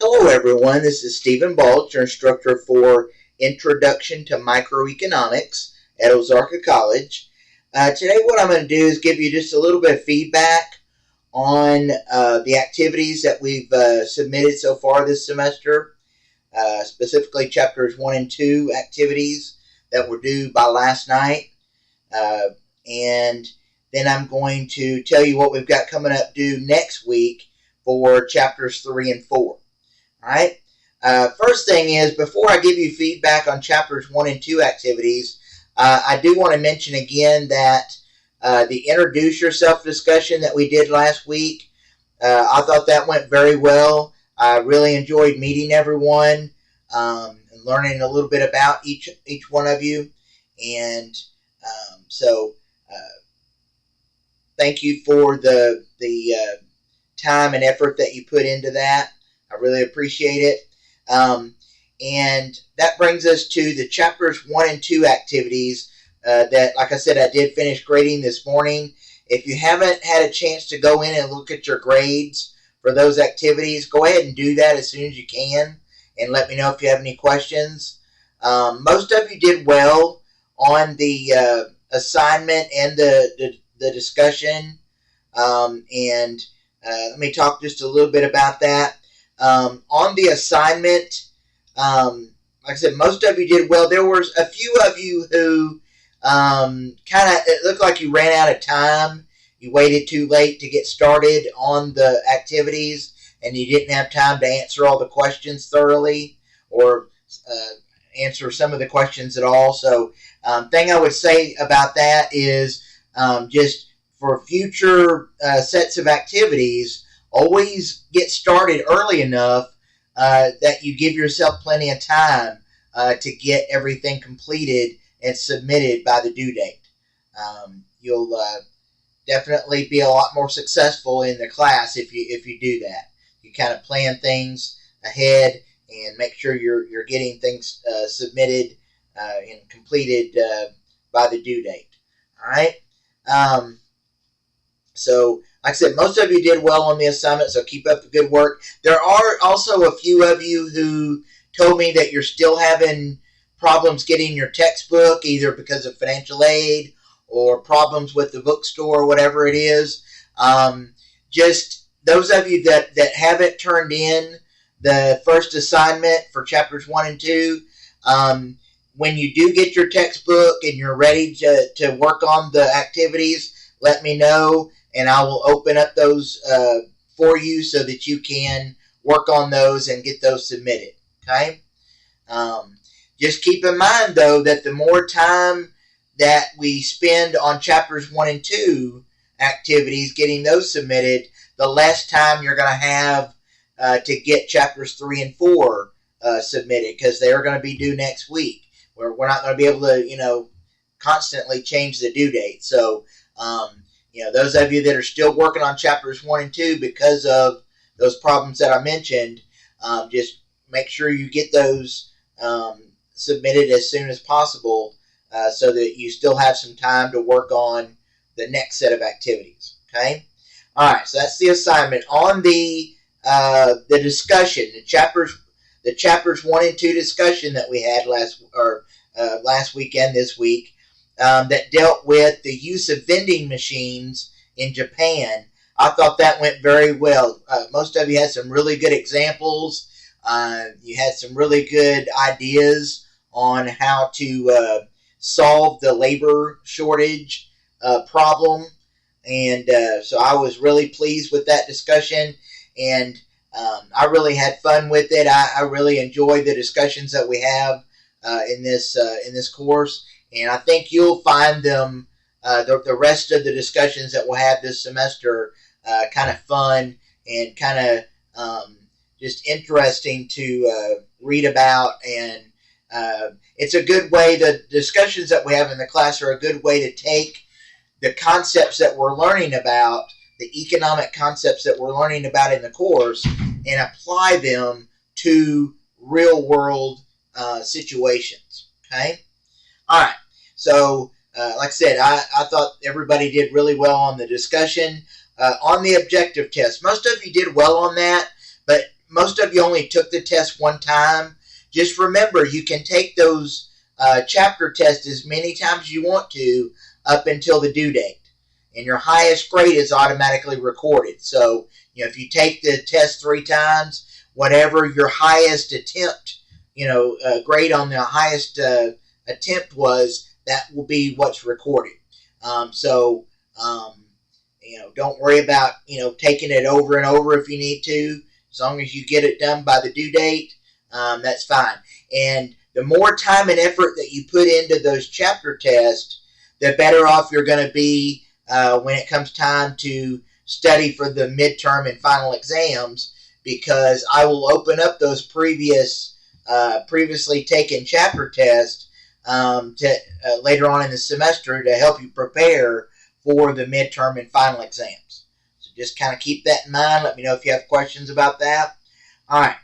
Hello everyone, this is Stephen Balch, your instructor for Introduction to Microeconomics at Ozarka College. Today what I'm going to do is give you just a little bit of feedback on the activities that we've submitted so far this semester, specifically chapters 1 and 2 activities that were due by last night. And then I'm going to tell you what we've got coming up due next week for chapters 3 and 4. Alright, first thing is, before I give you feedback on chapters 1 and 2 activities, I do want to mention again that the Introduce Yourself discussion that we did last week, I thought that went very well. I really enjoyed meeting everyone and learning a little bit about each one of you. And so thank you for the time and effort that you put into that. I really appreciate it. And that brings us to the chapters 1 and 2 activities that, like I said, I did finish grading this morning. If you haven't had a chance to go in and look at your grades for those activities, go ahead and do that as soon as you can and let me know if you have any questions. Most of you did well on the assignment and the discussion. And let me talk just a little bit about that. On the assignment, like I said, most of you did well. There was a few of you who it looked like you ran out of time. You waited too late to get started on the activities, and you didn't have time to answer all the questions thoroughly or answer some of the questions at all. So thing I would say about that is just for future sets of activities, always get started early enough that you give yourself plenty of time to get everything completed and submitted by the due date. You'll definitely be a lot more successful in the class if you do that. You kind of plan things ahead and make sure you're getting things submitted and completed by the due date. All right. So, like I said, most of you did well on the assignment, so keep up the good work. There are also a few of you who told me that you're still having problems getting your textbook, either because of financial aid or problems with the bookstore or whatever it is. Just those of you that haven't turned in the first assignment for chapters 1 and 2, when you do get your textbook and you're ready to work on the activities, let me know, and I will open up those for you so that you can work on those and get those submitted. Okay? Just keep in mind, though, that the more time that we spend on chapters 1 and 2 activities, getting those submitted, the less time you're going to have to get chapters 3 and 4 submitted, because they're going to be due next week. We're not going to be able to, constantly change the due date. So, those of you that are still working on chapters 1 and 2 because of those problems that I mentioned, just make sure you get those submitted as soon as possible so that you still have some time to work on the next set of activities. Okay? All right, so that's the assignment. On the discussion, the chapters 1 and 2 discussion that we had last weekend, this week, that dealt with the use of vending machines in Japan. I thought that went very well. Most of you had some really good examples. You had some really good ideas on how to solve the labor shortage problem. And so I was really pleased with that discussion. And I really had fun with it. I really enjoy the discussions that we have in this course. And I think you'll find them, the rest of the discussions that we'll have this semester, kind of fun and kind of just interesting to read about. And it's a good way, the discussions that we have in the class are a good way to take the concepts that we're learning about, the economic concepts that we're learning about in the course, and apply them to real-world situations. Okay? All right. So, like I said, I thought everybody did really well on the discussion. On the objective test, most of you did well on that, but most of you only took the test one time, just remember you can take those chapter tests as many times as you want to up until the due date. And your highest grade is automatically recorded. So, if you take the test 3 times, whatever your highest attempt, grade on the highest attempt was, that will be what's recorded. Don't worry about, taking it over and over if you need to. As long as you get it done by the due date, that's fine. And the more time and effort that you put into those chapter tests, the better off you're going to be when it comes time to study for the midterm and final exams, because I will open up those previously taken chapter tests later on in the semester to help you prepare for the midterm and final exams. So just kind of keep that in mind. Let me know if you have questions about that. All right,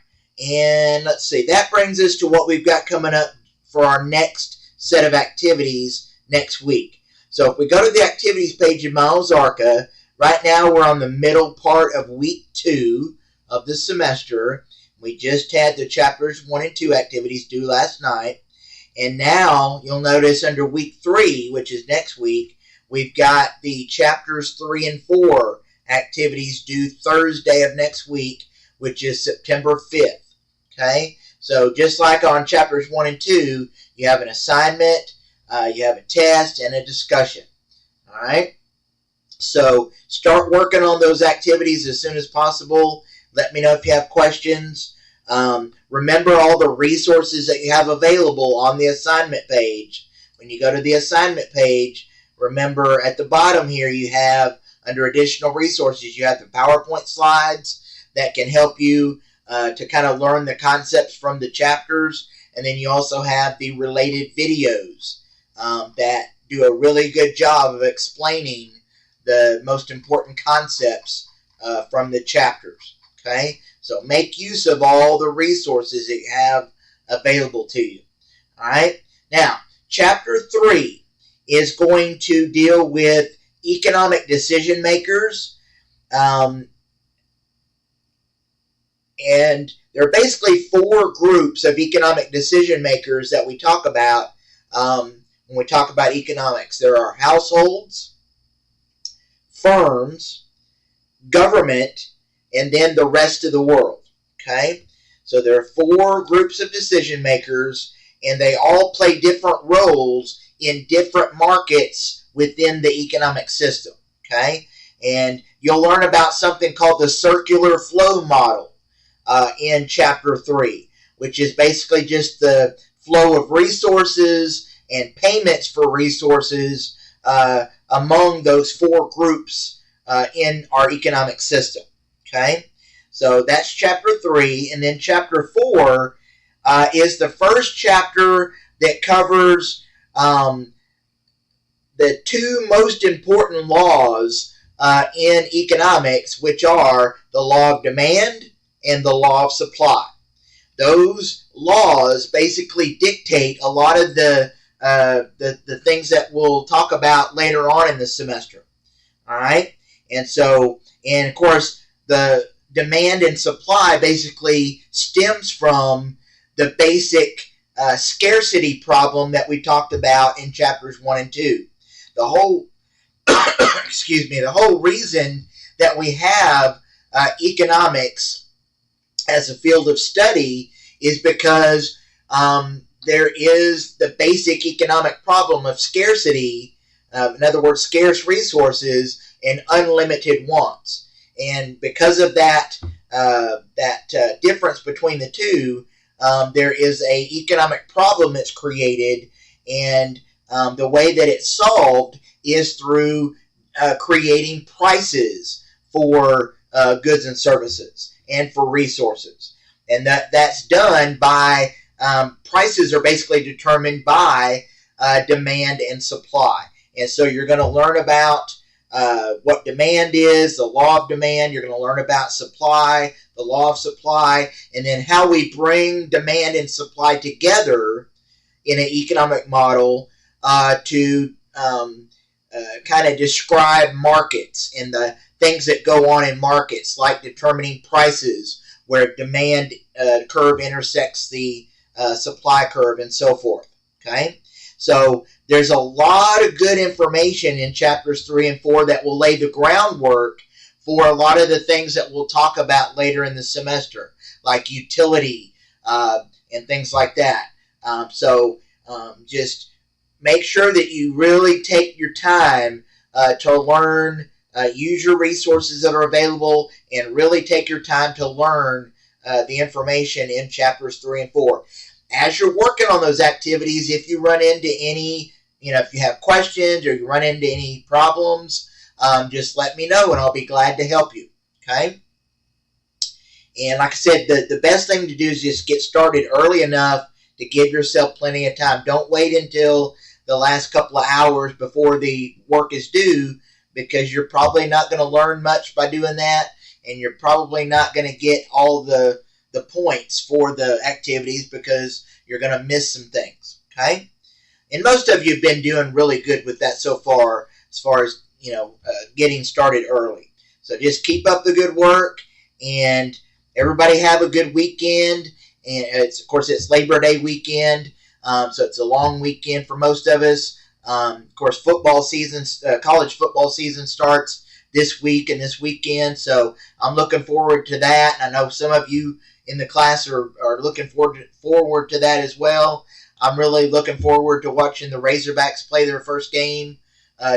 and let's see. That brings us to what we've got coming up for our next set of activities next week. So if we go to the activities page in my Ozarka, right now we're on the middle part of week 2 of the semester. We just had the chapters 1 and 2 activities due last night. And now you'll notice under week 3, which is next week, we've got the chapters 3 and 4 activities due Thursday of next week, which is September 5th. Okay? So just like on chapters 1 and 2, you have an assignment, you have a test, and a discussion. All right? So start working on those activities as soon as possible. Let me know if you have questions. Remember all the resources that you have available on the assignment page. When you go to the assignment page, remember at the bottom here you have, under additional resources, you have the PowerPoint slides that can help you to kind of learn the concepts from the chapters. And then you also have the related videos that do a really good job of explaining the most important concepts from the chapters. Okay? So make use of all the resources that you have available to you. All right? Now, chapter 3 is going to deal with economic decision makers. And there are basically 4 groups of economic decision makers that we talk about when we talk about economics. There are households, firms, government, and then the rest of the world. Okay? So there are 4 groups of decision makers, and they all play different roles in different markets within the economic system. Okay? And you'll learn about something called the circular flow model in chapter 3, which is basically just the flow of resources and payments for resources among those 4 groups in our economic system. Okay, so that's chapter 3, and then chapter 4 is the first chapter that covers the 2 most important laws in economics, which are the law of demand and the law of supply. Those laws basically dictate a lot of the things that we'll talk about later on in the semester. All right, and of course, the demand and supply basically stems from the basic scarcity problem that we talked about in chapters 1 and 2. The whole, the whole reason that we have economics as a field of study is because there is the basic economic problem of scarcity, in other words, scarce resources and unlimited wants. And because of that difference between the 2, there is an economic problem that's created, and the way that it's solved is through creating prices for goods and services and for resources. And that's done by, prices are basically determined by demand and supply. And so you're going to learn about what demand is, the law of demand. You're going to learn about supply, the law of supply, and then how we bring demand and supply together in an economic model to kind of describe markets and the things that go on in markets, like determining prices where demand curve intersects the supply curve and so forth. Okay, so there's a lot of good information in chapters 3 and 4 that will lay the groundwork for a lot of the things that we'll talk about later in the semester, like utility and things like that. Just make sure that you really take your time to learn, use your resources that are available, and really take your time to learn the information in chapters 3 and 4. As you're working on those activities, if you run into any, if you have questions or you run into any problems, just let me know and I'll be glad to help you. Okay? And like I said, the best thing to do is just get started early enough to give yourself plenty of time. Don't wait until the last couple of hours before the work is due, because you're probably not going to learn much by doing that, and you're probably not going to get all the points for the activities because you're going to miss some things. Okay? And most of you have been doing really good with that so far as getting started early. So just keep up the good work, and everybody have a good weekend. And of course, it's Labor Day weekend, so it's a long weekend for most of us. Of course, college football season starts this week and this weekend, so I'm looking forward to that. I know some of you in the class are looking forward to that as well. I'm really looking forward to watching the Razorbacks play their first game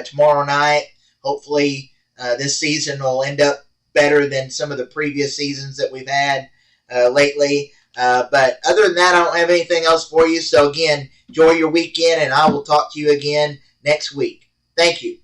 tomorrow night. Hopefully, this season will end up better than some of the previous seasons that we've had lately. But other than that, I don't have anything else for you. So again, enjoy your weekend, and I will talk to you again next week. Thank you.